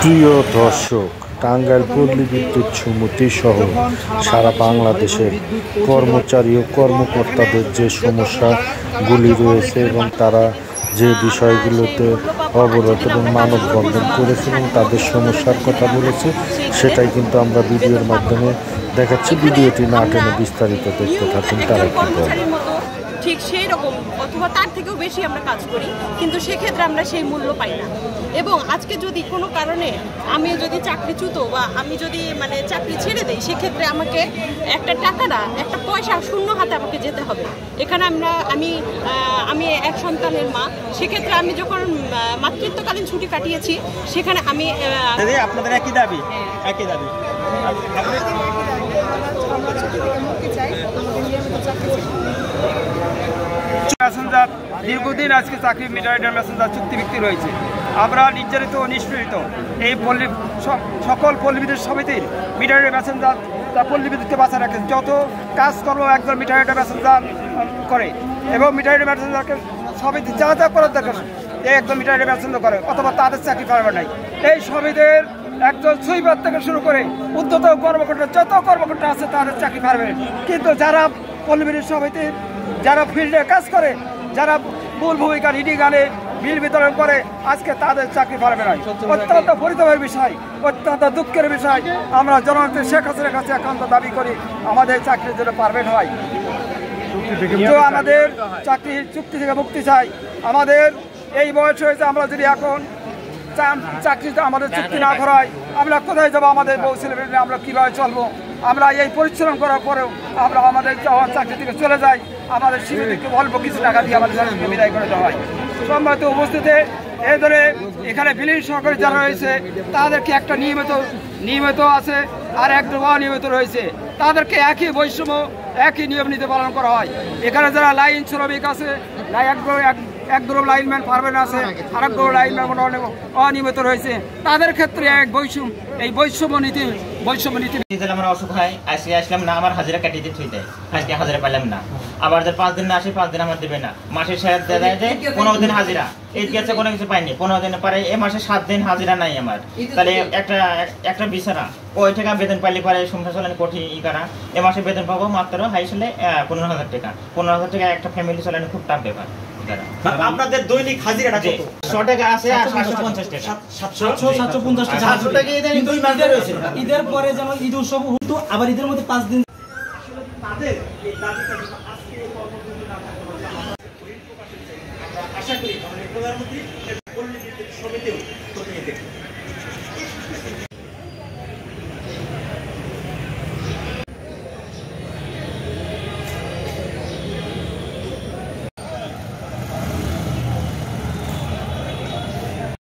প্রিয় দর্শক, টাঙ্গাইল পল্লী বিদ্যুৎ সমিতি সহ সারা বাংলাদেশের কর্মচারী ও কর্মকর্তাদের যে সমস্যাগুলি রয়েছে এবং তারা যে বিষয়গুলোতে অবরোধ এবং মানববন্ধন করেছে এবং তাদের সমস্যার কথা বলেছে, সেটাই কিন্তু আমরা ভিডিওর মাধ্যমে দেখাচ্ছি। ভিডিওটি না টেনে বিস্তারিত দেখতে থাকুন তারা কি বলে। ঠিক সেই রকম অথবা তার থেকেও বেশি আমরা কাজ করি, কিন্তু সেক্ষেত্রে আমরা সেই মূল্য পাই না। এবং আজকে যদি কোনো কারণে আমি যদি চাকরিচ্যুত বা আমি যদি চাকরি ছেড়ে দিই, সেক্ষেত্রে আমাকে একটা টাকা না, একটা পয়সা শূন্য হাতে আমাকে যেতে হবে। এখানে আমি এক সন্তানের মা, সেক্ষেত্রে আমি যখন মাতৃত্বকালীন ছুটি কাটিয়েছি, সেখানে আমি আপনাদের একই দাবি মেসেঞ্জার দীর্ঘদিন আজকে চাকরি মিটারের মেসেঞ্জার চুক্তিভিত্তিক রয়েছে। আমরা নির্যাতিত ও নিষ্পীড়িত এই সকল পল্লী বিদ্যুৎ সমিতির মিটারের মেসেঞ্জার পল্লী বিদ্যুৎকে বাঁচা রাখে। যত কাজকর্ম একজন মিটারের মেসেঞ্জার করে এবং মিটারের মেসেঞ্জারকে সমিতি যা যা করার দরকার একজন মিটারের মেসেঞ্জার করে, অথবা তাদের চাকরি পারবে নাই। এই সমিতির একজন সুইপার থেকে শুরু করে উদ্যত কর্মকর্তা যত কর্মকর্তা আছে তাদের চাকরি পারবে, কিন্তু যারা পল্লী বিদ্যুৎ সমিতির যারা ফিল্ডে কাজ করে, যারা মূল ভূমিকা রিডিং আনে, বিল বিতরণ করে, আজকে তাদের চাকরি পারবে না। অত্যন্ত পরিতাপের বিষয়, অত্যন্ত দুঃখের বিষয়। আমরা জননেত্রী শেখ হাসিনার কাছে একান্ত দাবি করি আমাদের চাকরির জন্য পারবেন হয়, তো আমাদের চাকরির চুক্তি থেকে মুক্তি চাই। আমাদের এই বয়স হয়েছে, আমরা যদি এখন চাকরিতে আমাদের চুক্তি না করায় আমরা কোথায় যাবো? আমাদের বউ ছেলে মেয়ে আমরা কীভাবে চলবো? আমরা এই পরিশ্রম করার পরেও আমরা আমাদের চাকরি থেকে চলে যাই, আমাদের সীমিতকে অল্প কিছু টাকা দিয়ে আমাদের বিদায় করে দেওয়া হয়। সম্মানিত উপস্থিতি, এই ধরে এখানে বিলীন সহকারী যারা রয়েছে তাদেরকে একটা নিয়মিত আছে আর একদম অনিয়মিত রয়েছে, তাদেরকে একই বৈষম্য একই নিয়ম নীতি পালন করা হয়। এখানে যারা লাইন শ্রমিক আছে, এক গ্রুপ লাইনম্যান পারবেন আছে, আর এক গ্রুপ লাইনম্যান অনিয়মিত রয়েছে, তাদের ক্ষেত্রে এক বৈষম্য নীতি আমরা অসহায় আজকে আসলাম না, আমার হাজিরা কাটিয়ে দিয়ে থুই দেয়, আজকে হাজিরা পেলাম না। আবার 5 দিন না আসে, 5 দিন আমার দেবে না। মাসের শেষ দেয় যে 15 দিন হাজিরা, এই গেছে কোনো কিছু পাইনি। 15 দিন পরে এ মাসে 7 দিন হাজিরা নাই আমার, তাহলে একটা বিছানা ওই টাকা বেতন পাইলে পরে সংসার চালানো কঠিন করা। এ মাসে বেতন পাবো মাত্র হাইসলে 15,000 টাকা। 15,000 টাকা একটা ফ্যামিলি চালানো খুব টাফ ব্যাপার। আপনাদের দৈনিক হাজিরাটা কত? 100 টাকা আছে আর 750 টাকা, 750 টাকা। 700 টাকা ঈদের পরে যেমন ঈদ উৎসব হতো, আবার ঈদের মধ্যে 5 দিন তাদের এই দাবিটা আজকে কর্মসূচি না থাকতে পারে। আশা করি প্রধানমন্ত্রী